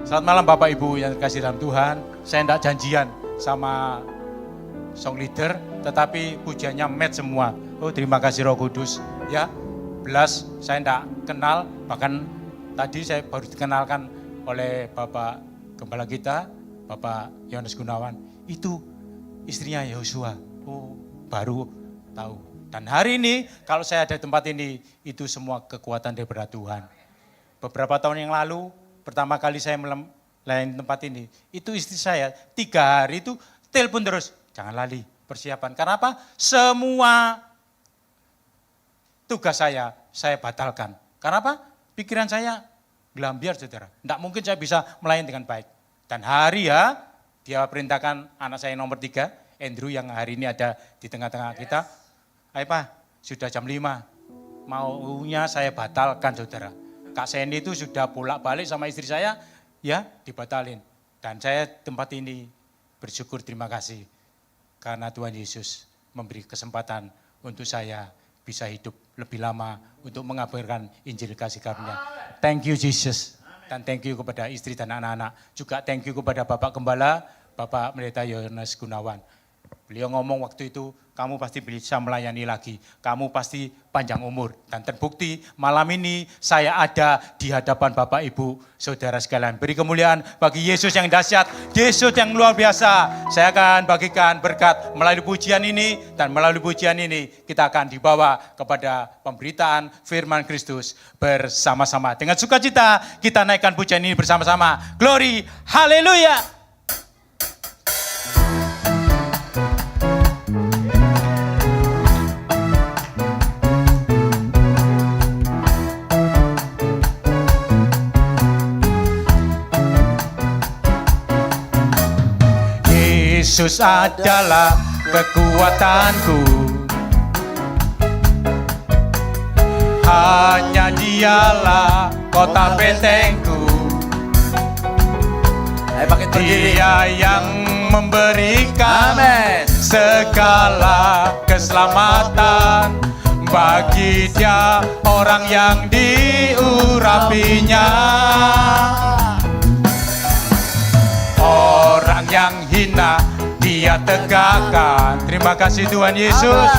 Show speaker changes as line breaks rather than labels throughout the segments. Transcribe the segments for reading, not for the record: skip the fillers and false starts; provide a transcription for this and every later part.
Selamat malam Bapak Ibu yang terkasih dalam Tuhan. Saya tidak janjian sama song leader, tetapi pujiannya match semua. Oh, terima kasih Roh Kudus. Ya, belas saya tidak kenal, bahkan tadi saya baru dikenalkan oleh Bapak Gembala kita, Bapak Yohanes Gunawan. Itu istrinya Yosua. Oh, baru tahu. Dan hari ini kalau saya ada di tempat ini, itu semua kekuatan daripada Tuhan. Beberapa tahun yang lalu, pertama kali saya melayani tempat ini, itu istri saya 3 hari itu telepon terus, jangan lali persiapan. Karena apa? Semua tugas saya batalkan. Karena apa? Pikiran saya gelambiar saudara. Tidak mungkin saya bisa melayani dengan baik. Dan hari ya, dia perintahkan anak saya nomor 3, Andrew yang hari ini ada di tengah-tengah kita. Ayo Pak, sudah jam 5, maunya saya batalkan saudara. Kak Seni itu sudah bolak-balik sama istri saya, ya dibatalin. Dan saya tempat ini bersyukur terima kasih. Karena Tuhan Yesus memberi kesempatan untuk saya bisa hidup lebih lama untuk mengabarkan Injil kasih karunia. Thank you Jesus. Dan thank you kepada istri dan anak-anak. Juga thank you kepada Bapak Gembala, Bapak Pendeta Yohanes Gunawan. Beliau ngomong waktu itu, kamu pasti bisa melayani lagi, kamu pasti panjang umur. Dan terbukti malam ini saya ada di hadapan Bapak Ibu Saudara sekalian. Beri kemuliaan bagi Yesus yang dahsyat, Yesus yang luar biasa. Saya akan bagikan berkat melalui pujian ini, dan melalui pujian ini kita akan dibawa kepada pemberitaan firman Kristus bersama-sama. Dengan sukacita kita naikkan pujian ini bersama-sama. Glory, haleluya. Yesus adalah kekuatanku, hanya Dialah kota bentengku. Dia yang memberikan segala keselamatan bagi dia orang yang diurapinya. Orang yang hina Dia tegakkan. Terima kasih Tuhan Yesus.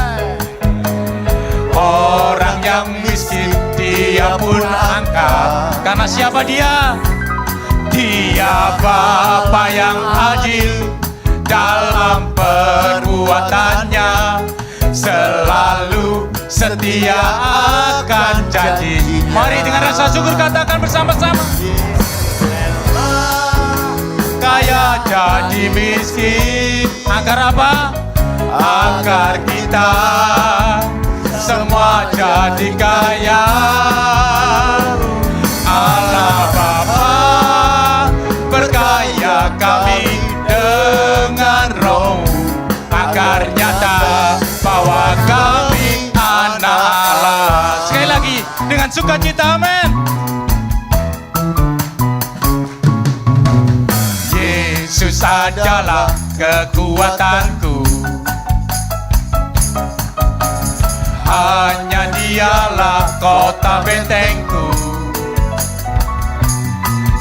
Orang yang miskin Dia pun angkat. Karena siapa Dia? Dia Bapa yang adil, dalam perbuatannya selalu setia akan janji. Mari dengan rasa syukur katakan bersama-sama. Kaya jadi miskin, agar apa? Agar kita semua jadi kaya. Allah Bapa berkaya kami dengan roh, agar nyata bahwa kami anak Allah. Sekali lagi dengan sukacita, amin. Yesus adalah kekuatanku, hanya Dialah kota bentengku.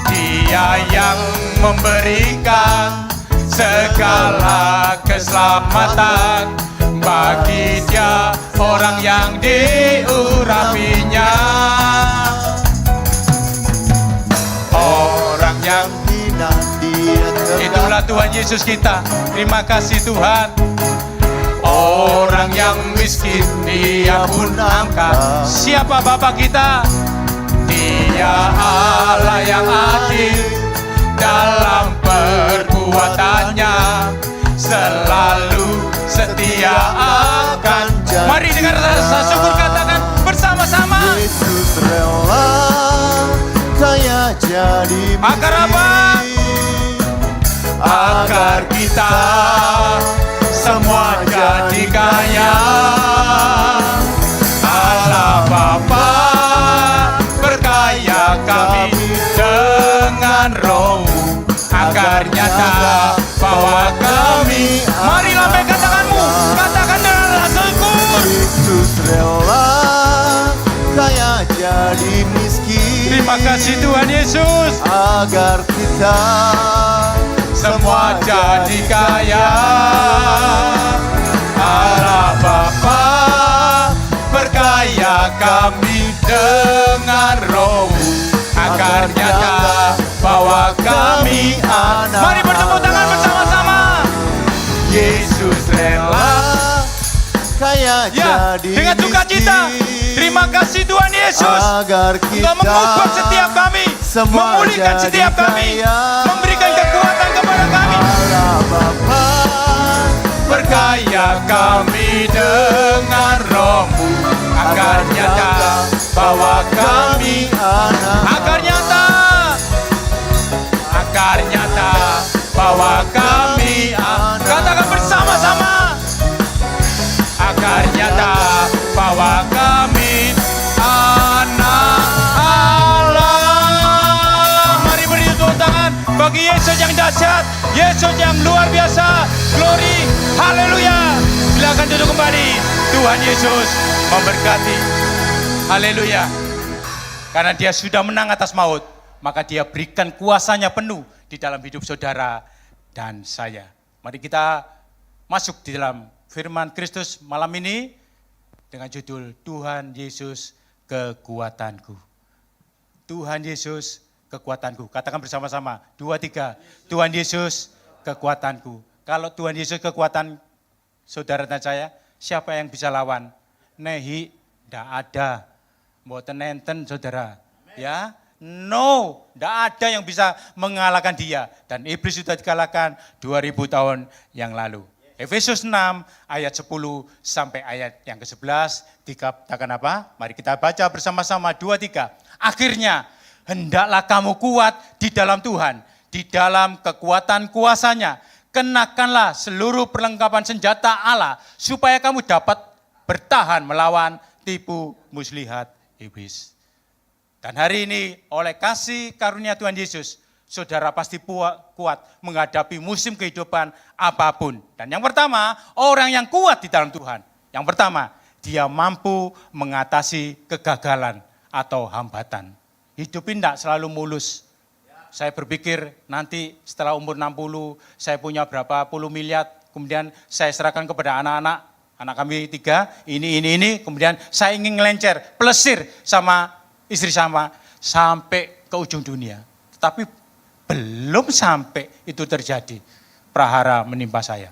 Dia yang memberikan segala keselamatan bagi dia orang yang diurapinya. Orang yang hina Dia tegakkan. Itulah Tuhan Yesus kita. Terima kasih Tuhan. Orang yang miskin Dia pun angkat. Siapa Bapa kita? Dia Allah yang adil, dalam perbuatannya selalu setia akan janji. Mari dengan rasa syukur katakan bersama-sama.
Yesus rela kaya jadi miskin.
Agar apa? Agar kita semua jadi kaya. Allah Bapa berkaya kami dengan roh, agar nyata bahwa kami. Mari lambaikan tanganmu, katakan dengan rasa syukur.
Yesus rela kaya jadi miskin.
Terima kasih Tuhan Yesus.
agar kita
Semua jadi kaya. Allah Bapa perkaya kami dengan roh agar nyata bahwa kami anak. Mari bertepuk tangan bersama-sama. Yesus rela.
Kaya
Ya,
jadi
dengan sukacita.
miskin.
Terima kasih Tuhan Yesus.
Agar kita
Engkau mengubah setiap kami,
semua
memulihkan
jadi
setiap kami,
kaya.
memberikan kekuatan kepada kami.
Allah Bapa
Perkaya kami dengan roh-Mu agar nyata bahwa kami agar nyata bahwa kami katakan bersama-sama agar nyata bahwa kami anak Allah. Mari beri tepuk tangan bagi Yesus yang dahsyat, Yesus yang luar biasa. Glory, haleluya. Silakan duduk kembali. Tuhan Yesus memberkati. Haleluya. Karena dia sudah menang atas maut, maka dia berikan kuasanya penuh di dalam hidup saudara dan saya. Mari kita masuk di dalam firman Kristus malam ini dengan judul Tuhan Yesus kekuatanku. Tuhan Yesus kekuatanku. Katakan bersama-sama, 2, 3. Tuhan Yesus kekuatanku. Kalau Tuhan Yesus kekuatan saudara dan saya, siapa yang bisa lawan? Nehi, tidak ada. Mboten enten saudara. Ya, no, tidak ada yang bisa mengalahkan dia. Dan iblis sudah dikalahkan 2000 tahun yang lalu. Efesus 6 ayat 10 sampai ayat yang ke-11 dikatakan apa? Mari kita baca bersama-sama 2, 3. Akhirnya hendaklah kamu kuat di dalam Tuhan, di dalam kekuatan kuasanya. Kenakanlah seluruh perlengkapan senjata Allah supaya kamu dapat bertahan melawan tipu muslihat iblis. Dan hari ini oleh kasih karunia Tuhan Yesus, saudara pasti kuat menghadapi musim kehidupan apapun. Dan yang pertama, orang yang kuat di dalam Tuhan. Yang pertama, dia mampu mengatasi kegagalan atau hambatan. Hidup ini tidak selalu mulus. Saya berpikir nanti setelah umur 60, saya punya berapa puluh miliar, kemudian saya serahkan kepada anak-anak, anak kami 3, ini, kemudian saya ingin ngelencer, plesir sama istri sama, sampai ke ujung dunia. Tetapi belum sampai itu terjadi, prahara menimpa saya.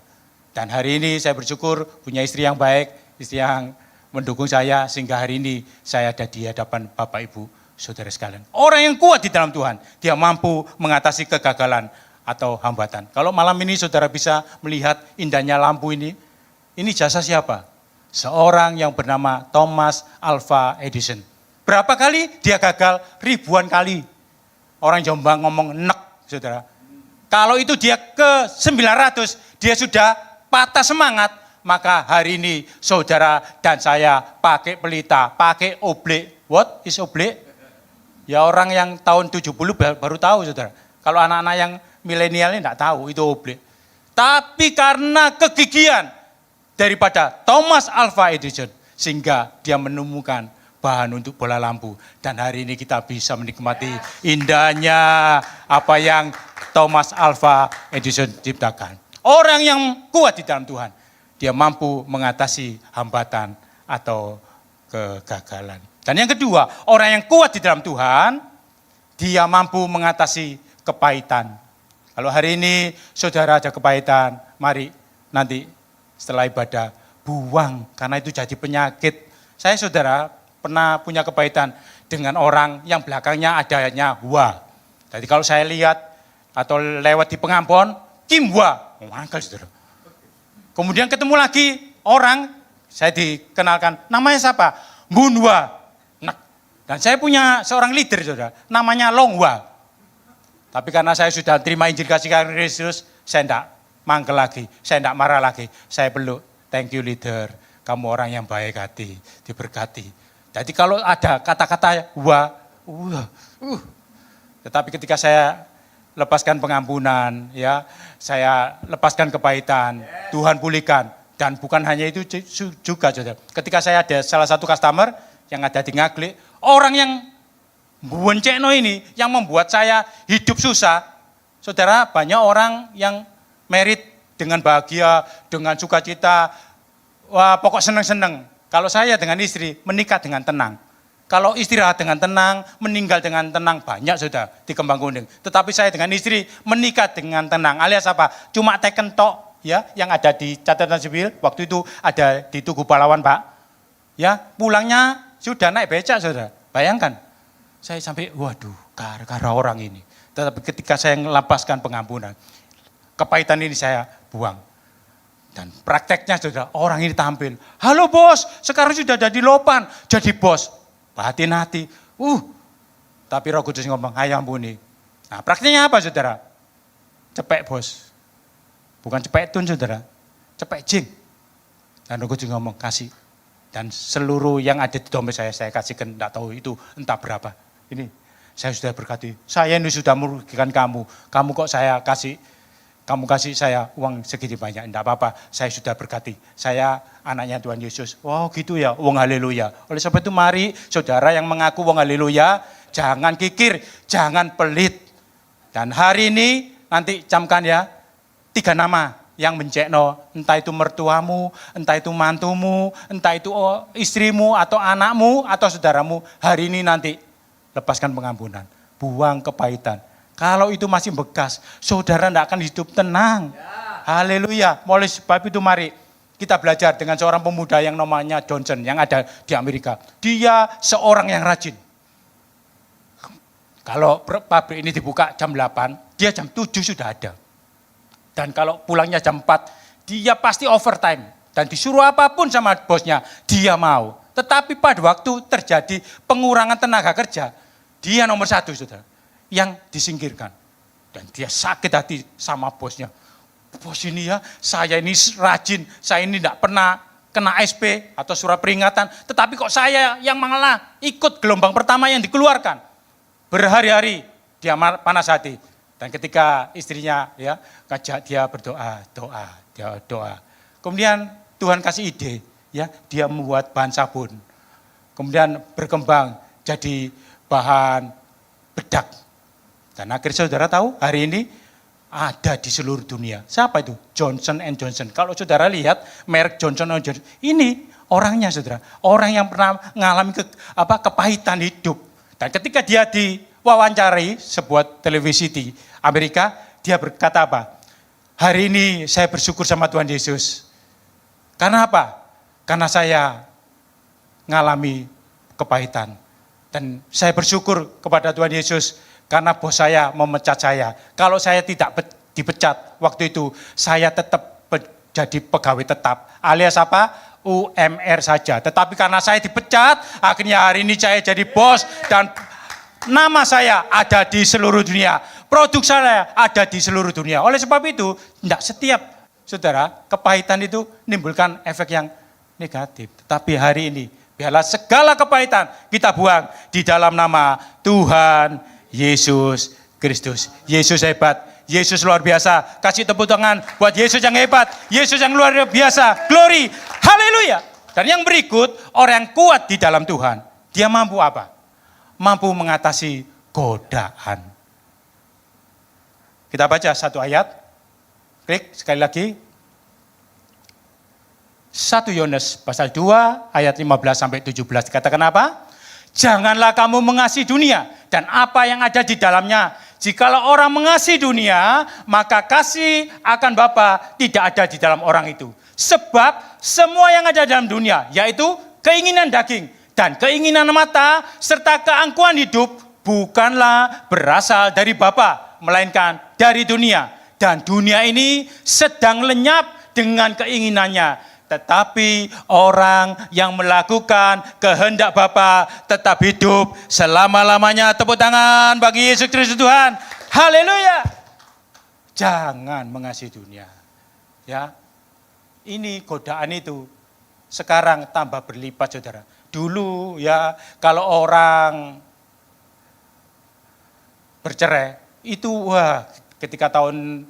Dan hari ini saya bersyukur punya istri yang baik, istri yang mendukung saya, sehingga hari ini saya ada di hadapan Bapak Ibu, saudara sekalian. Orang yang kuat di dalam Tuhan, dia mampu mengatasi kegagalan atau hambatan. Kalau malam ini saudara bisa melihat indahnya lampu ini jasa siapa? Seorang yang bernama Thomas Alva Edison. Berapa kali dia gagal? Ribuan kali. Orang Jombang ngomong nek, saudara. Kalau itu dia ke 900, dia sudah patah semangat, maka hari ini saudara dan saya pakai pelita, pakai oblek. What is oblek? Ya orang yang tahun 70 baru tahu, saudara. Kalau anak-anak yang milenial ini enggak tahu itu oblek. Tapi karena kegigihan daripada Thomas Alva Edison, sehingga dia menemukan bahan untuk bola lampu. Dan hari ini kita bisa menikmati indahnya apa yang Thomas Alva Edison ciptakan. Orang yang kuat di dalam Tuhan, dia mampu mengatasi hambatan atau kegagalan. Dan yang kedua, orang yang kuat di dalam Tuhan, dia mampu mengatasi kepahitan. Kalau hari ini saudara ada kepahitan, mari nanti setelah ibadah buang, karena itu jadi penyakit. Saya saudara pernah punya kepahitan dengan orang yang belakangnya adanya hua. Jadi kalau saya lihat atau lewat di Pengampon, Kimwa, mangkal saudara. Kemudian ketemu lagi orang, saya dikenalkan, namanya siapa? Bunwa. Nah, dan saya punya seorang leader saudara, namanya Longwa. Tapi karena saya sudah terima Injil kasih karunia Kristus, saya tidak mangkel lagi, saya tidak marah lagi, saya peluk. Thank you leader, kamu orang yang baik hati, diberkati. Jadi kalau ada kata-kata tetapi ketika saya lepaskan pengampunan, ya, saya lepaskan kepahitan, Tuhan pulihkan. Dan bukan hanya itu juga, saudara. Ketika saya ada salah satu customer yang ada di Ngaglik, orang yang Buencekno ini yang membuat saya hidup susah. Saudara, banyak orang yang merit dengan bahagia, dengan sukacita, wah pokok seneng-seneng. Kalau saya dengan istri menikah dengan tenang. Kalau istirahat dengan tenang, meninggal dengan tenang, banyak sudah di Kembang Kuning. Tetapi saya dengan istri menikah dengan tenang, alias apa? Cuma teken tok, ya, yang ada di catatan sipil, waktu itu ada di Tugu Pahlawan, Pak. Ya, pulangnya sudah naik becak, saudara. Bayangkan, saya sampai, waduh, gara-gara orang ini. Tetapi ketika saya melepaskan pengampunan, kepahitan ini saya buang. Dan prakteknya, saudara, orang ini tampil, halo bos, sekarang sudah jadi lopan, jadi bos. Batin hati, tapi Roh Kudus ngomong, ayo ampuni. Nah praktiknya apa saudara? Cepek bos, bukan cepek tun saudara, cepek jing. Dan Roh Kudus ngomong, kasih. Dan seluruh yang ada di dompet saya kasihkan, enggak tahu itu entah berapa. Ini, saya sudah berkati, saya ini sudah merugikan kamu kok saya kasih, kamu kasih saya uang segini banyak, enggak apa-apa, saya sudah berkati. Saya anaknya Tuhan Yesus. Wow gitu ya, wong haleluya. Oleh sebab itu mari saudara yang mengaku wong haleluya, jangan kikir, jangan pelit. Dan hari ini nanti camkan ya, 3 nama yang mencekno, entah itu mertuamu, entah itu mantumu, entah itu istrimu atau anakmu atau saudaramu, hari ini nanti lepaskan pengampunan, buang kepahitan. Kalau itu masih bekas, saudara tidak akan hidup tenang. Haleluya. Oleh sebab itu mari kita belajar dengan seorang pemuda yang namanya Johnson yang ada di Amerika. Dia seorang yang rajin. Kalau pabrik ini dibuka jam 8, dia jam 7 sudah ada. Dan kalau pulangnya jam 4, dia pasti overtime. Dan disuruh apapun sama bosnya, dia mau. Tetapi pada waktu terjadi pengurangan tenaga kerja, dia nomor 1 saudara, yang disingkirkan. Dan dia sakit hati sama bosnya. Bos ini ya, saya ini rajin, saya ini tidak pernah kena SP atau surat peringatan, tetapi kok saya yang mengalah ikut gelombang pertama yang dikeluarkan. Berhari-hari dia panas hati. Dan ketika istrinya ya ngajak dia berdoa, dia doa. Kemudian Tuhan kasih ide, ya dia membuat bahan sabun. Kemudian berkembang jadi bahan bedak. Dan akhirnya saudara tahu hari ini ada di seluruh dunia. Siapa itu? Johnson & Johnson. Kalau saudara lihat merek Johnson & Johnson, ini orangnya saudara. Orang yang pernah mengalami kepahitan hidup. Dan ketika dia diwawancari sebuah televisi di Amerika, dia berkata apa? Hari ini saya bersyukur sama Tuhan Yesus. Karena apa? Karena saya mengalami kepahitan. Dan saya bersyukur kepada Tuhan Yesus karena bos saya memecat saya. Kalau saya tidak dipecat waktu itu, saya tetap jadi pegawai tetap. Alias apa? UMR saja. Tetapi karena saya dipecat, akhirnya hari ini saya jadi bos dan nama saya ada di seluruh dunia. Produk saya ada di seluruh dunia. Oleh sebab itu, tidak setiap saudara, kepahitan itu menimbulkan efek yang negatif. Tetapi hari ini, biarlah segala kepahitan kita buang di dalam nama Tuhan Yesus Kristus. Yesus hebat, Yesus luar biasa. Kasih tepuk tangan buat Yesus yang hebat, Yesus yang luar biasa. Glory, haleluya. Dan yang berikut, orang yang kuat di dalam Tuhan, dia mampu apa? Mampu mengatasi godaan. Kita baca satu ayat. Klik sekali lagi. 1 Yohanes pasal 2 ayat 15 sampai 17. Katakan apa? Janganlah kamu mengasihi dunia dan apa yang ada di dalamnya. Jikalau orang mengasihi dunia, maka kasih akan Bapa tidak ada di dalam orang itu. Sebab semua yang ada dalam dunia, yaitu keinginan daging dan keinginan mata, serta keangkuhan hidup, bukanlah berasal dari Bapa, melainkan dari dunia. Dan dunia ini sedang lenyap dengan keinginannya. Tetapi orang yang melakukan kehendak Bapa tetap hidup selama-lamanya. Tepuk tangan bagi Yesus Kristus Tuhan. Haleluya. Jangan mengasihi dunia. Ya. Ini godaan itu sekarang tambah berlipat saudara. Dulu ya kalau orang bercerai itu wah ketika tahun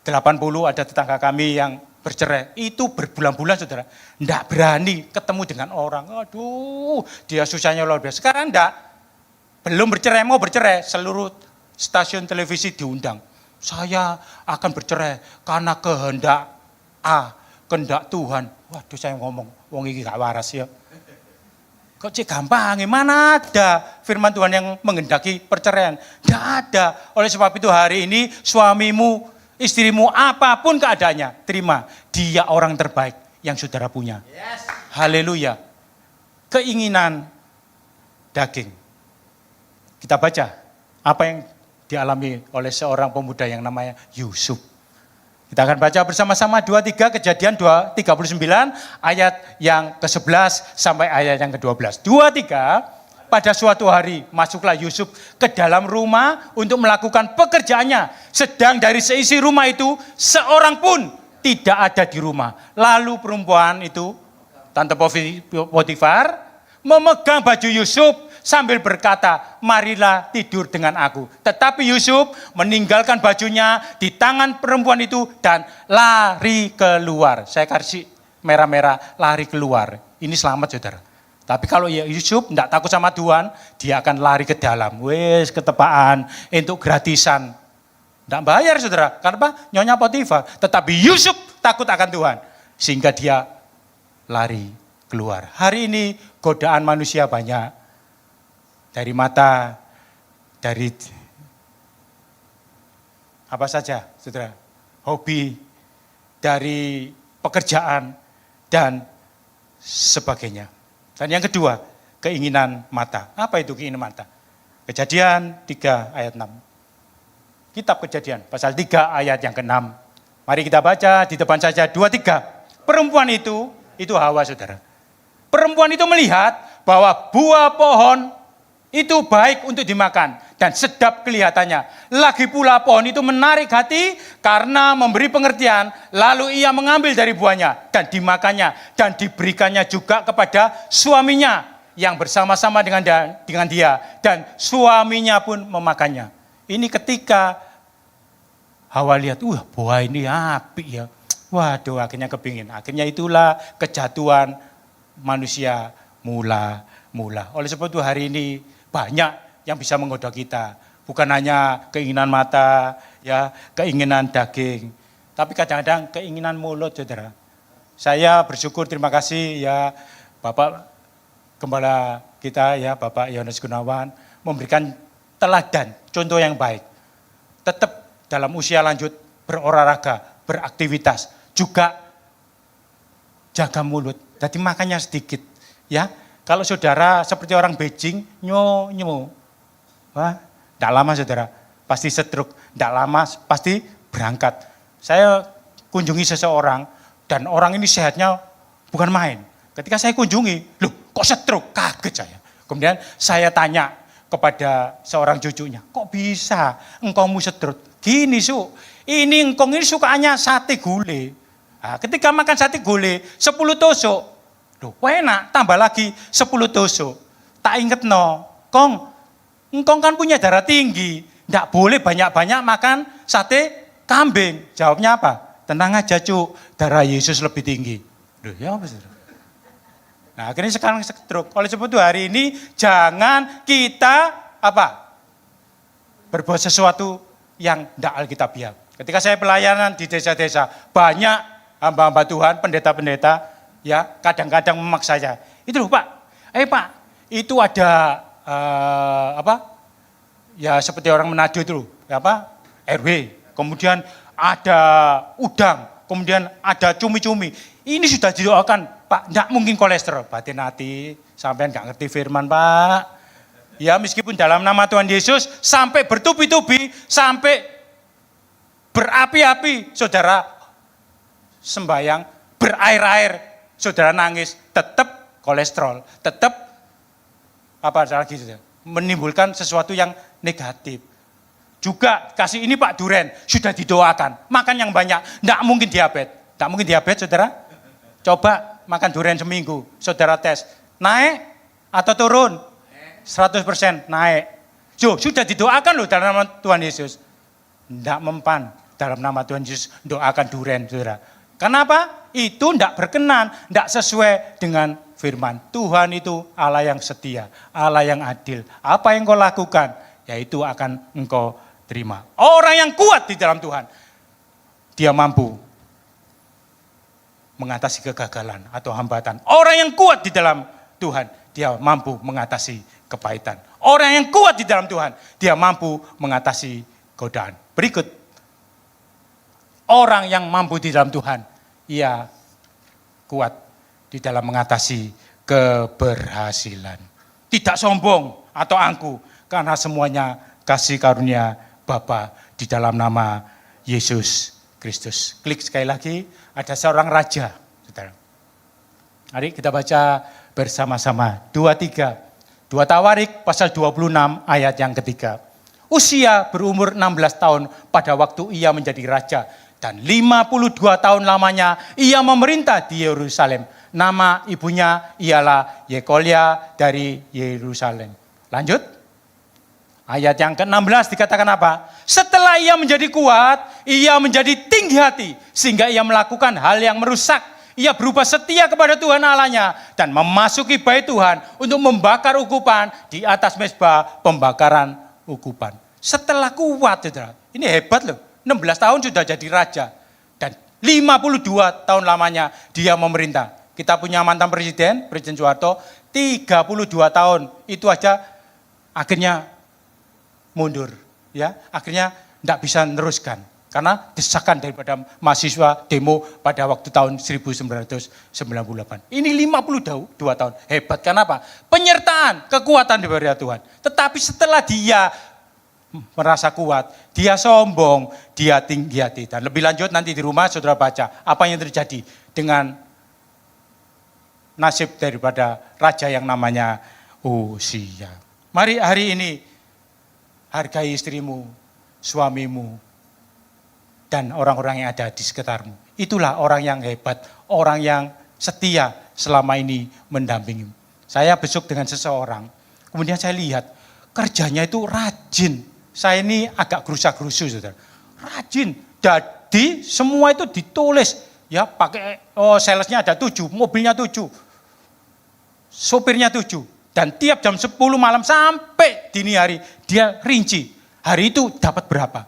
80 ada tetangga kami yang bercerai, itu berbulan-bulan saudara, enggak berani ketemu dengan orang. Aduh, dia susahnya luar biasa. Sekarang enggak. belum bercerai, mau bercerai, seluruh stasiun televisi diundang. Saya akan bercerai karena kehendak A, kehendak Tuhan. Waduh, saya ngomong, wong iki gak waras ya. Kok cek gampang, mana ada firman Tuhan yang menghendaki perceraian? Tidak ada. Oleh sebab itu hari ini suamimu, istrimu, apapun keadaannya, terima. Dia orang terbaik yang saudara punya. Yes. Haleluya. Keinginan daging. Kita baca apa yang dialami oleh seorang pemuda yang namanya Yusuf. Kita akan baca bersama-sama 2-3 Kejadian 39 ayat yang ke-11 sampai ayat yang ke-12. 2-3, pada suatu hari masuklah Yusuf ke dalam rumah untuk melakukan pekerjaannya. Sedang dari seisi rumah itu seorang pun tidak ada di rumah. Lalu perempuan itu, Tante Potifar, memegang baju Yusuf sambil berkata, marilah tidur dengan aku. Tetapi Yusuf meninggalkan bajunya di tangan perempuan itu dan lari keluar. Saya kasih merah-merah, lari keluar. Ini selamat saudara. Tapi kalau Yusuf tidak takut sama Tuhan, dia akan lari ke dalam. Wes ketepaan, untuk gratisan. Tidak bayar saudara, karena Nyonya Potifar. Tetapi Yusuf takut akan Tuhan. Sehingga dia lari keluar. Hari ini godaan manusia banyak. Dari mata, dari apa saja, saudara, hobi, dari pekerjaan, dan sebagainya. Dan yang kedua, keinginan mata. Apa itu keinginan mata? Kejadian 3 ayat 6. Kitab Kejadian, pasal 3 ayat yang ke-6. Mari kita baca di depan saja, 2-3. Perempuan itu Hawa saudara. Perempuan itu melihat bahwa buah pohon itu baik untuk dimakan dan sedap kelihatannya. Lagi pula pohon itu menarik hati karena memberi pengertian. Lalu ia mengambil dari buahnya dan dimakannya dan diberikannya juga kepada suaminya yang bersama-sama dengan dia. Dan suaminya pun memakannya. Ini ketika Hawa lihat, buah ini apik ya. Waduh, akhirnya kepingin. Akhirnya itulah kejatuhan manusia mula-mula. Oleh sebab itu hari ini banyak yang bisa menggoda kita. Bukan hanya keinginan mata, ya, keinginan daging. Tapi kadang-kadang keinginan mulut, saudara. Saya bersyukur, terima kasih ya Bapak Gembala kita, ya Bapak Yohanes Gunawan, memberikan teladan, contoh yang baik. Tetap dalam usia lanjut berolahraga, beraktivitas, juga jaga mulut. Jadi makannya sedikit, ya. Kalau saudara seperti orang Beijing, wah, tidak lama saudara, pasti stroke, tidak lama pasti berangkat. Saya kunjungi seseorang, dan orang ini sehatnya bukan main. Ketika saya kunjungi, loh kok stroke, kaget saya. Kemudian saya tanya kepada seorang cucunya, kok bisa engkaumu stroke? Gini Su, ini engkong ini sukanya sate gulai. Nah, ketika makan sate gulai, 10 tusuk, loh, enak, tambah lagi 10 tusuk. Tak inget engkong kan punya darah tinggi, tidak boleh banyak-banyak makan sate kambing. Jawabnya apa? Tenang aja Cuk, darah Yesus lebih tinggi. Loh, ya apa saudara? Nah akhirnya sekarang stroke. Oleh sebab itu hari ini jangan kita berbuat sesuatu yang tidak alkitabiah. Ketika saya pelayanan di desa-desa, banyak hamba-hamba Tuhan, pendeta-pendeta, ya kadang-kadang memaksa saya. Itu loh Pak, Pak, itu ada ya seperti orang Manado itu loh, RW, kemudian ada udang, kemudian ada cumi-cumi. Ini sudah didoakan, Pak, tidak mungkin kolesterol. Batin hati, sampai nggak ngerti firman Pak. Ya meskipun dalam nama Tuhan Yesus, sampai bertubi-tubi, sampai berapi-api, saudara sembahyang, berair-air, saudara nangis, tetap kolesterol, tetap menimbulkan sesuatu yang negatif. Juga kasih ini Pak Duren, sudah didoakan, makan yang banyak, tidak mungkin diabetes. Tidak mungkin diabetes saudara, coba makan durian seminggu, saudara tes, naik atau turun? 100% naik. Sudah didoakan loh dalam nama Tuhan Yesus. Tidak mempan dalam nama Tuhan Yesus doakan durian saudara. Kenapa? Itu tidak berkenan, tidak sesuai dengan firman. Tuhan itu Allah yang setia, Allah yang adil. Apa yang kau lakukan, yaitu akan engkau terima. Orang yang kuat di dalam Tuhan, dia mampu mengatasi kegagalan atau hambatan. Orang yang kuat di dalam Tuhan, dia mampu mengatasi kepahitan. Orang yang kuat di dalam Tuhan, dia mampu mengatasi godaan. Berikut, orang yang mampu di dalam Tuhan, ia kuat di dalam mengatasi keberhasilan. Tidak sombong atau angkuh, karena semuanya kasih karunia Bapa di dalam nama Yesus Kristus. Klik sekali lagi, ada seorang raja. Saudara. Mari kita baca bersama-sama. 2 Tawarik pasal 26 ayat yang ketiga. Usia berumur 16 tahun pada waktu ia menjadi raja. Dan 52 tahun lamanya ia memerintah di Yerusalem. Nama ibunya ialah Yekolia dari Yerusalem. Lanjut. Ayat yang ke-16 dikatakan apa? Setelah ia menjadi kuat, ia menjadi tinggi hati. Sehingga ia melakukan hal yang merusak. Ia berubah setia kepada Tuhan Allahnya. Dan memasuki bait Tuhan untuk membakar ukupan di atas mezbah pembakaran ukupan. Setelah kuat, saudara. Ini hebat loh. 16 tahun sudah jadi raja. Dan 52 tahun lamanya dia memerintah. Kita punya mantan Presiden Soeharto, 32 tahun. Itu aja akhirnya mundur, ya, akhirnya tidak bisa meneruskan karena desakan daripada mahasiswa demo pada waktu tahun 1998. Ini 52 tahun, hebat. Kenapa? Penyertaan, kekuatan daripada Tuhan. Tetapi setelah dia merasa kuat, dia sombong, dia tinggi hati. Dan lebih lanjut nanti di rumah saudara baca apa yang terjadi dengan nasib daripada raja yang namanya Uzia. Mari hari ini hargai istrimu, suamimu, dan orang-orang yang ada di sekitarmu. Itulah orang yang hebat, orang yang setia selama ini mendampingi. Saya besok dengan seseorang, kemudian saya lihat kerjanya itu rajin. Saya ini agak gerusa-gerusu, saudara. Rajin, jadi semua itu ditulis. Ya pakai, salesnya ada 7, mobilnya 7, sopirnya 7. Dan tiap jam 10 malam sampai dini hari, dia rinci. Hari itu dapat berapa.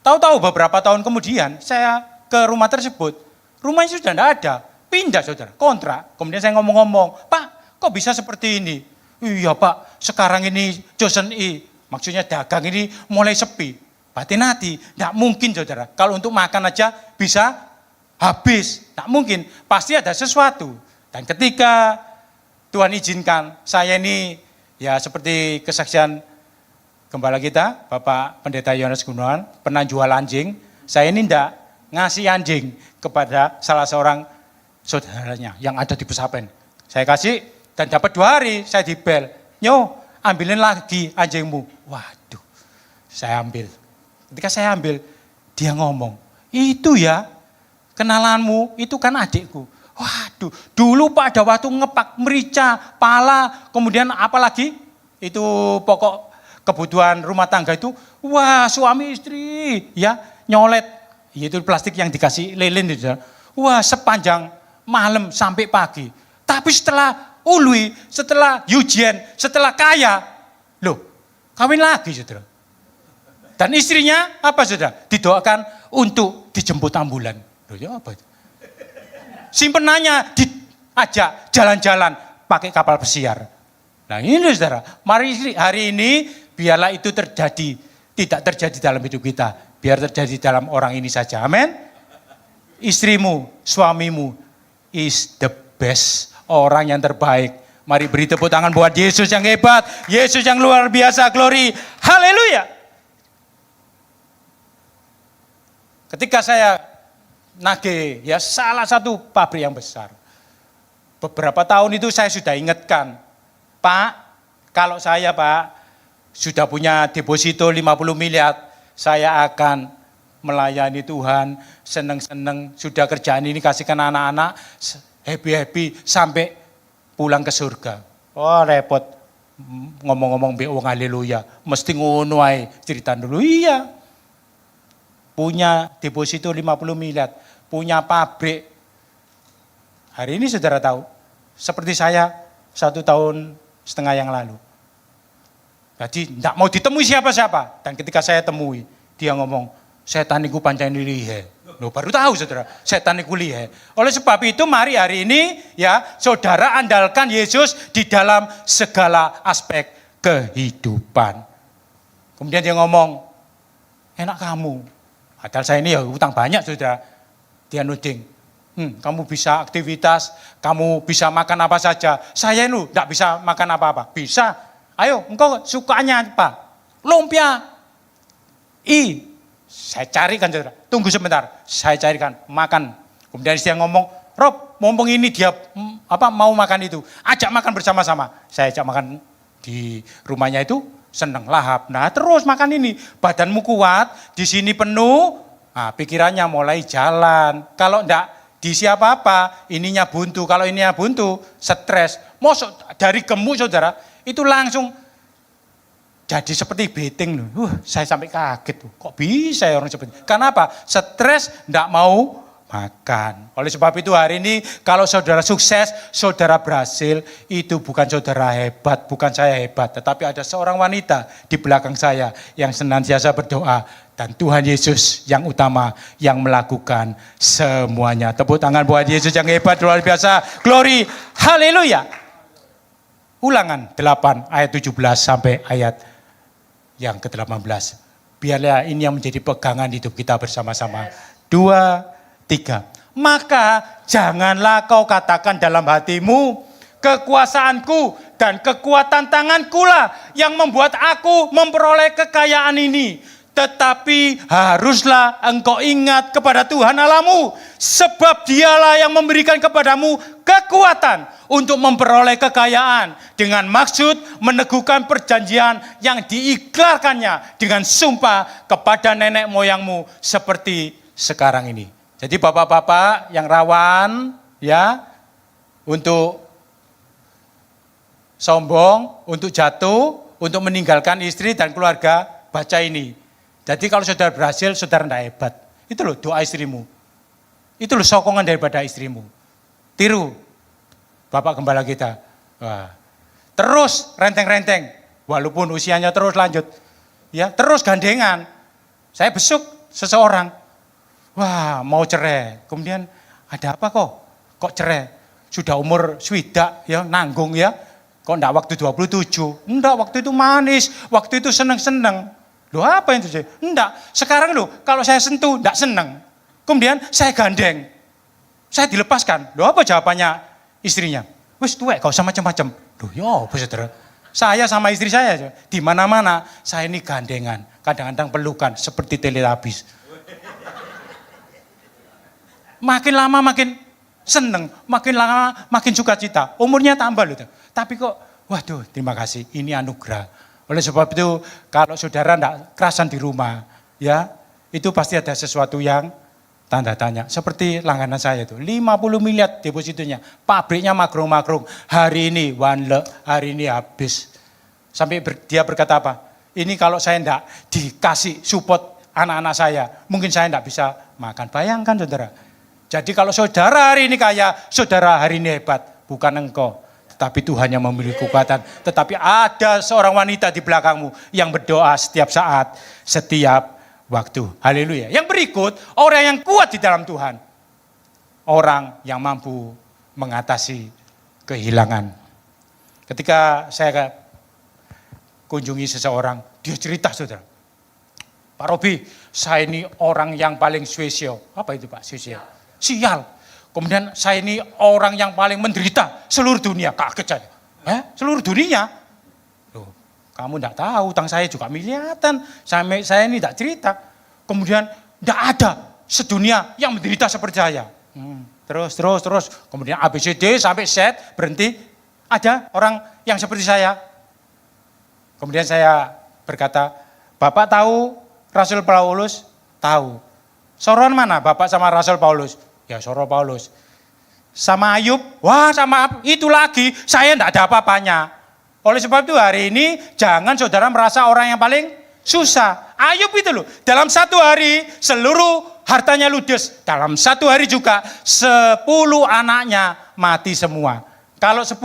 Tahu-tahu beberapa tahun kemudian, saya ke rumah tersebut. Rumahnya sudah tidak ada. Pindah, saudara, kontrak. Kemudian saya ngomong-ngomong, Pak, kok bisa seperti ini? Iya, Pak, sekarang ini Joseon I, maksudnya dagang ini mulai sepi. Batin hati, tidak mungkin, saudara. Kalau untuk makan aja bisa habis. Tidak mungkin, pasti ada sesuatu. Dan ketika Tuhan izinkan, saya ini ya seperti kesaksian gembala kita, Bapak Pendeta Yohanes Gunawan, pernah jual anjing. Saya ini tidak ngasih anjing kepada salah seorang saudaranya yang ada di Pesapen. Saya kasih dan dapat 2 hari saya dibel. Nyo, ambilin lagi anjingmu. Waduh, saya ambil. Ketika saya ambil, dia ngomong, itu ya kenalanmu, itu kan adikku. Waduh, dulu pada waktu ngepak merica, pala, kemudian apa lagi? Itu pokok kebutuhan rumah tangga itu, wah suami istri ya nyolet, itu plastik yang dikasih lilin itu. Wah sepanjang malam sampai pagi. Tapi setelah ului, setelah ujian, setelah kaya, loh kawin lagi saudara. Dan istrinya apa saudara? Didoakan untuk dijemput ambulan. Loh ya apa itu? Simpenannya diajak jalan-jalan pakai kapal pesiar. Nah ini saudara, mari hari ini biarlah itu terjadi, tidak terjadi dalam hidup kita. Biar terjadi dalam orang ini saja, amin. Istrimu, suamimu is the best, orang yang terbaik. Mari beri tepuk tangan buat Yesus yang hebat, Yesus yang luar biasa, glory, haleluya. Ketika saya nagih, ya salah satu pabrik yang besar. Beberapa tahun itu saya sudah ingatkan, Pak, kalau saya Pak sudah punya deposito 50 miliar, saya akan melayani Tuhan, seneng-seneng, sudah kerjaan ini kasihkan anak-anak, happy-happy sampai pulang ke surga. Oh repot, ngomong-ngomong wong haleluya, mesti ngono ae cerita dulu. Iya, punya deposito 50 miliar, punya pabrik. Hari ini saudara tahu, seperti saya 1,5 tahun yang lalu. Jadi tidak mau ditemui siapa-siapa. Dan ketika saya temui, dia ngomong, setan iku pancen lihe. Loh, baru tahu saudara, setan iku lihe. Oleh sebab itu mari hari ini ya saudara andalkan Yesus di dalam segala aspek kehidupan. Kemudian dia ngomong, enak kamu. Padahal saya ini ya utang banyak saudara. Dia nuding, kamu bisa aktivitas, kamu bisa makan apa saja. Saya ini tidak bisa makan apa-apa. Bisa. Ayo, engkau sukanya apa? Lumpia. Saya carikan saudara. Tunggu sebentar, saya carikan makan. Kemudian dia ngomong, Rob, mumpung ini dia mau makan itu, ajak makan bersama-sama. Saya ajak makan di rumahnya itu, seneng lahap. Nah terus makan ini, badanmu kuat, di sini penuh, nah, pikirannya mulai jalan. Kalau enggak diisi apa-apa, ininya buntu. Kalau ininya buntu, stres. Mosok dari gemuk saudara, itu langsung jadi seperti beting loh. Saya sampai kaget tuh. Kok bisa ya orang seperti itu? Karena apa? Stres, enggak mau makan. Oleh sebab itu hari ini kalau saudara sukses, saudara berhasil, itu bukan saudara hebat, bukan saya hebat. Tetapi ada seorang wanita di belakang saya yang senantiasa berdoa. Dan Tuhan Yesus yang utama yang melakukan semuanya. Tepuk tangan buat Yesus yang hebat, luar biasa. Glory, haleluya. Ulangan 8 ayat 17 sampai ayat yang ke-18. Biarlah ini yang menjadi pegangan hidup kita bersama-sama. 2, 3. Maka janganlah kau katakan dalam hatimu, kekuasaanku dan kekuatan tanganku lah yang membuat aku memperoleh kekayaan ini. Tetapi haruslah engkau ingat kepada Tuhan Allahmu, sebab dialah yang memberikan kepadamu kekuatan untuk memperoleh kekayaan dengan maksud meneguhkan perjanjian yang diikrarkannya dengan sumpah kepada nenek moyangmu seperti sekarang ini. Jadi bapak-bapak yang rawan ya untuk sombong, untuk jatuh, untuk meninggalkan istri dan keluarga, baca ini. Jadi kalau saudara berhasil, saudara tidak hebat. Itu loh doa istrimu. Itu loh sokongan daripada istrimu. Tiru Bapak Gembala kita. Wah. Terus renteng-renteng, walaupun usianya terus lanjut. Ya, terus gandengan. Saya besuk seseorang. Wah, mau cerai. Kemudian ada apa kok? Kok cerai? Sudah umur swidak ya, nanggung ya. Kok enggak waktu 27? Enggak, waktu itu manis, waktu itu seneng-seneng. Loh apa yang terjadi? Enggak, sekarang loh kalau saya sentuh enggak seneng. Kemudian saya gandeng, saya dilepaskan. Loh apa jawabannya istrinya? Wis tuwek, gak usah macam-macam. Loh ya apa saudara? Saya sama istri saya di mana-mana saya ini gandengan, kadang-kadang pelukan seperti Teletubbies. Makin lama makin seneng, makin lama makin sukacita. Umurnya tambah loh. Tapi kok, waduh terima kasih, ini anugerah. Oleh sebab itu kalau saudara tidak kerasan di rumah, ya itu pasti ada sesuatu yang tanda tanya. Seperti langganan saya itu, 50 miliar depositonya, pabriknya magrung-magrung. Hari ini hari ini habis. Sampai dia berkata apa? Ini kalau saya tidak dikasih support anak-anak saya, mungkin saya tidak bisa makan. Bayangkan saudara. Jadi kalau saudara hari ini kaya, saudara hari ini hebat, bukan engkau. Tapi Tuhan yang memiliki kekuatan. Tetapi ada seorang wanita di belakangmu yang berdoa setiap saat, setiap waktu. Haleluya. Yang berikut, orang yang kuat di dalam Tuhan. Orang yang mampu mengatasi kehilangan. Ketika saya kunjungi seseorang, dia cerita saudara. Pak Robi, saya ini orang yang paling spesial. Apa itu Pak? Spesial. Sial. Kemudian saya ini orang yang paling menderita seluruh dunia. Kaget saya. Seluruh dunia? Loh, kamu tidak tahu, utang saya juga miliaran. Saya ini tidak cerita. Kemudian tidak ada sedunia yang menderita seperti saya. Terus. Kemudian ABCD sampai Z berhenti. Ada orang yang seperti saya. Kemudian saya berkata, Bapak tahu Rasul Paulus? Tahu. Soron mana Bapak sama Rasul Paulus? Ya Soro Paulus. Sama Ayub, wah sama itu lagi, saya tidak ada apa-apanya. Oleh sebab itu hari ini jangan saudara merasa orang yang paling susah. Ayub itu loh, dalam satu hari seluruh hartanya ludes. Dalam satu hari juga 10 anaknya mati semua. Kalau 10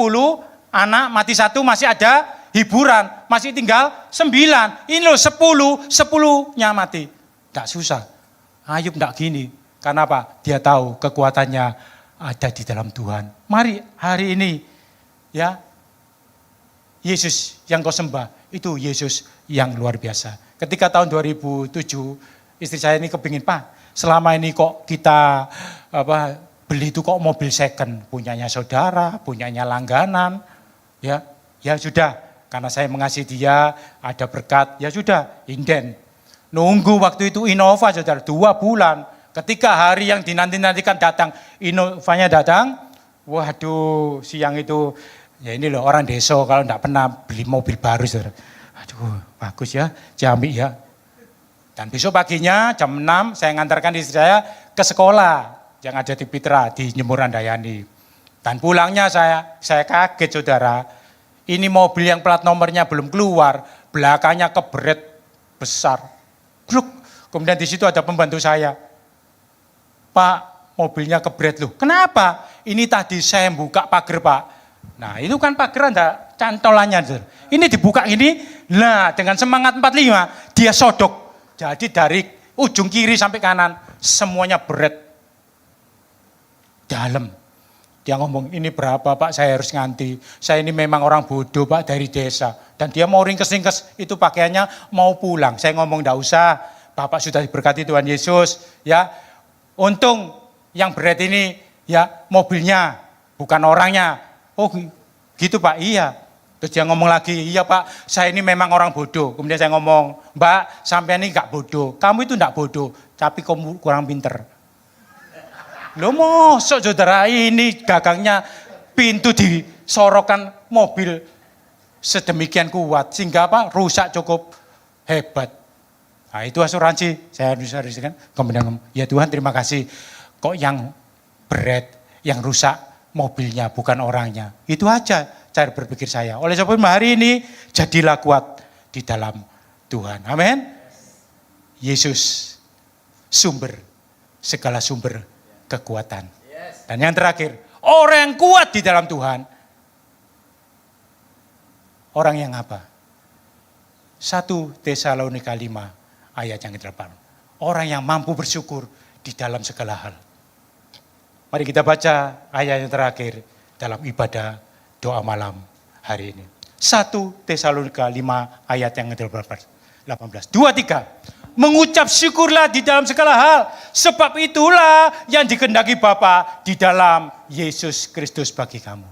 anak mati 1 masih ada hiburan, masih tinggal 9. Ini loh 10-nya mati. Tidak susah. Ayub tidak gini. Karena apa? Dia tahu kekuatannya ada di dalam Tuhan. Mari hari ini ya, Yesus yang kau sembah, itu Yesus yang luar biasa. Ketika tahun 2007, istri saya ini kepingin, Pak, selama ini kok kita beli itu kok mobil second, punyanya saudara, punyanya langganan, ya sudah, karena saya mengasihi dia, ada berkat, ya sudah, inden. Nunggu waktu itu Innova, saudara, 2 bulan. Ketika hari yang dinanti-nantikan datang, Innovanya datang, waduh, siang itu, ya ini loh orang desa kalau enggak pernah beli mobil baru, saudara. Aduh, bagus ya, Ciamik ya. Dan besok paginya jam 6 saya ngantarkan istri saya ke sekolah yang ada di Pitra, di Nyemuran Dayani. Dan pulangnya saya kaget, saudara. Ini mobil yang plat nomornya belum keluar, belakangnya keberet besar. Bluk. Kemudian di situ ada pembantu saya. Pak, mobilnya keberet loh. Kenapa? Ini tadi saya buka pagar, Pak. Nah, itu kan pagar ada cantolannya. Ini dibuka ini, nah dengan semangat 45, dia sodok. Jadi dari ujung kiri sampai kanan, semuanya beret. Dalam. Dia ngomong, ini berapa Pak, saya harus nganti. Saya ini memang orang bodoh Pak, dari desa. Dan dia mau ringkes-ringkes, itu pakaiannya mau pulang. Saya ngomong, enggak usah, Bapak sudah diberkati Tuhan Yesus. Ya, untung yang beret ini ya mobilnya, bukan orangnya. Oh gitu Pak, iya. Terus dia ngomong lagi, iya Pak, saya ini memang orang bodoh. Kemudian saya ngomong, Mbak, sampean ini enggak bodoh. Kamu itu enggak bodoh, tapi kamu kurang pinter. Loh mosok saudara, ini gagangnya pintu disorokan mobil sedemikian kuat. Sehingga apa? Rusak cukup hebat. Nah itu asuransi, saya harus kan. Kemudian ya Tuhan terima kasih. Kok yang beret, yang rusak mobilnya bukan orangnya. Itu aja cara berpikir saya. Oleh sebab hari ini jadilah kuat di dalam Tuhan. Amin. Yesus sumber, segala sumber kekuatan. Dan yang terakhir, orang yang kuat di dalam Tuhan. Orang yang apa? 1 Tesalonika 5 ayat yang ke-8. Orang yang mampu bersyukur di dalam segala hal. Mari kita baca ayat yang terakhir dalam ibadah doa malam hari ini. 1 Tesalonika 5 ayat yang ke-18. 2, 3. Mengucap syukurlah di dalam segala hal. Sebab itulah yang dikehendaki Bapa di dalam Yesus Kristus bagi kamu.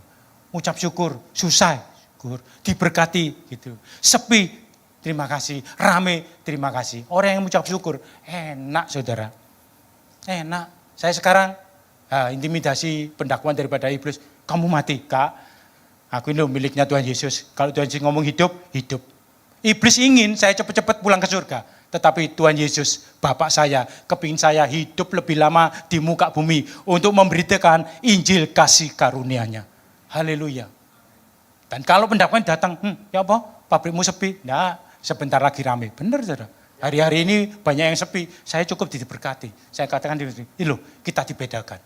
Ucap syukur, susah, syukur, diberkati gitu. Sepi, terima kasih. Rame, terima kasih. Orang yang mengucap syukur, enak saudara. Enak. Saya sekarang intimidasi pendakwaan daripada iblis. Kamu mati, Kak. Aku ini miliknya Tuhan Yesus. Kalau Tuhan Yesus ngomong hidup, hidup. Iblis ingin saya cepat-cepat pulang ke surga. Tetapi Tuhan Yesus, Bapak saya, kepingin saya hidup lebih lama di muka bumi untuk memberitakan Injil kasih karunia-Nya. Haleluya. Dan kalau pendakwaan datang, ya apa? Pabrikmu sepi? Nah, sebentar lagi rame. Benar, saudara. Hari-hari ini banyak yang sepi. Saya cukup diberkati. Saya katakan di sini, loh, kita dibedakan.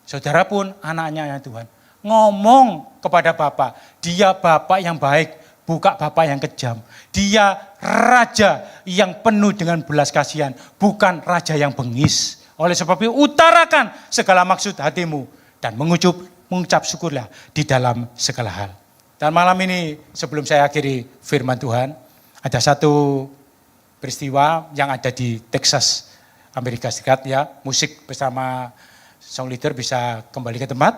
Saudara pun anaknya Tuhan. Ngomong kepada Bapak, dia Bapak yang baik. Bukan Bapak yang kejam. Dia raja yang penuh dengan belas kasihan. Bukan raja yang bengis. Oleh sebab itu utarakan segala maksud hatimu. Dan mengucap syukurlah di dalam segala hal. Dan malam ini sebelum saya akhiri firman Tuhan. Ada satu peristiwa yang ada di Texas, Amerika Serikat ya. Musik bersama song leader bisa kembali ke tempat.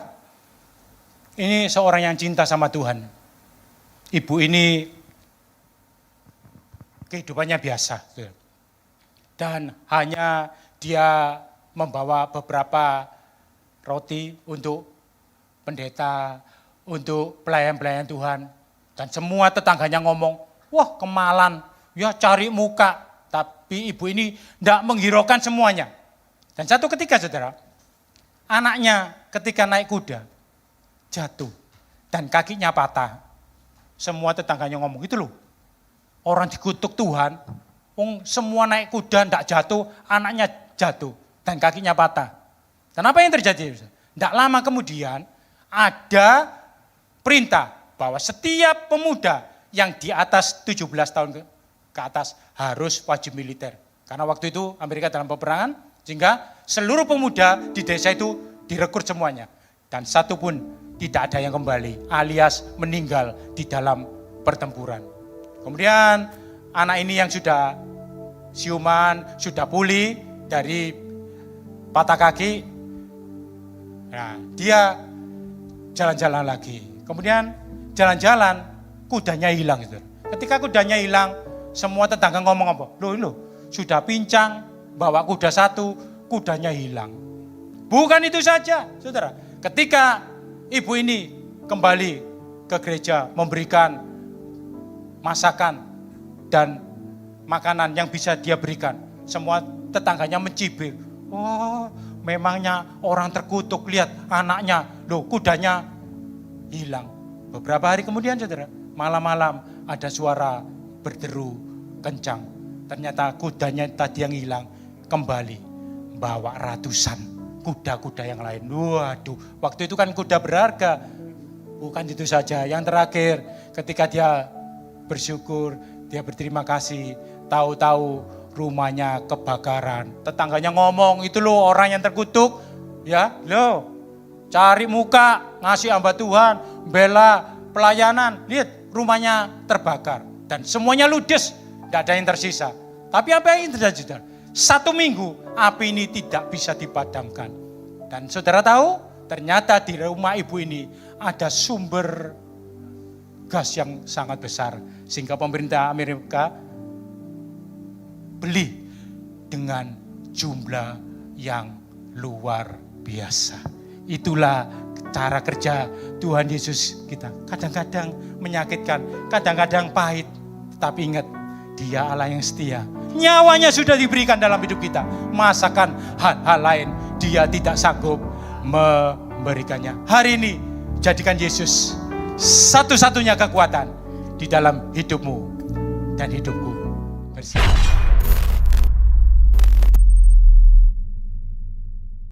Ini seorang yang cinta sama Tuhan. Ibu ini kehidupannya biasa. Dan hanya dia membawa beberapa roti untuk pendeta, untuk pelayan-pelayan Tuhan. Dan semua tetangganya ngomong, wah kemalan, ya cari muka. Tapi ibu ini tidak menghiraukan semuanya. Dan satu ketika saudara, anaknya ketika naik kuda, jatuh dan kakinya patah. Semua tetangganya ngomong, itu loh, orang dikutuk Tuhan, semua naik kuda, enggak jatuh, anaknya jatuh, dan kakinya patah. Dan apa yang terjadi? Enggak lama kemudian, ada perintah bahwa setiap pemuda yang di atas 17 tahun ke atas harus wajib militer. Karena waktu itu Amerika dalam peperangan, sehingga seluruh pemuda di desa itu direkrut semuanya. Dan satu pun tidak ada yang kembali, alias meninggal di dalam pertempuran. Kemudian anak ini yang sudah siuman, sudah pulih dari patah kaki, nah, dia jalan-jalan lagi. Kemudian jalan-jalan, kudanya hilang. Ketika kudanya hilang, semua tetangga ngomong apa? Loh, sudah pincang, bawa kuda satu, kudanya hilang. Bukan itu saja, saudara. Ketika ibu ini kembali ke gereja memberikan masakan dan makanan yang bisa dia berikan, semua tetangganya mencibir. Oh, memangnya orang terkutuk, lihat anaknya, loh kudanya hilang. Beberapa hari kemudian saudara, malam-malam ada suara berderu kencang. Ternyata kudanya tadi yang hilang kembali bawa ratusan kuda-kuda yang lain. Waduh, waktu itu kan kuda berharga. Bukan itu saja, yang terakhir ketika dia bersyukur, dia berterima kasih, tahu-tahu rumahnya kebakaran. Tetangganya ngomong, itu loh orang yang terkutuk, ya loh, cari muka, ngasih hamba Tuhan, bela pelayanan, lihat rumahnya terbakar. Dan semuanya ludes, tidak ada yang tersisa. Tapi apa yang terjadi? 1 minggu api ini tidak bisa dipadamkan. Dan saudara tahu, ternyata di rumah ibu ini ada sumber gas yang sangat besar. Sehingga pemerintah Amerika beli dengan jumlah yang luar biasa. Itulah cara kerja Tuhan Yesus kita. Kadang-kadang menyakitkan, kadang-kadang pahit. Tapi ingat, Dia Allah yang setia. Nyawanya sudah diberikan dalam hidup kita. Masakan hal-hal lain Dia tidak sanggup memberikannya. Hari ini jadikan Yesus satu-satunya kekuatan di dalam hidupmu dan hidupku. Bersih.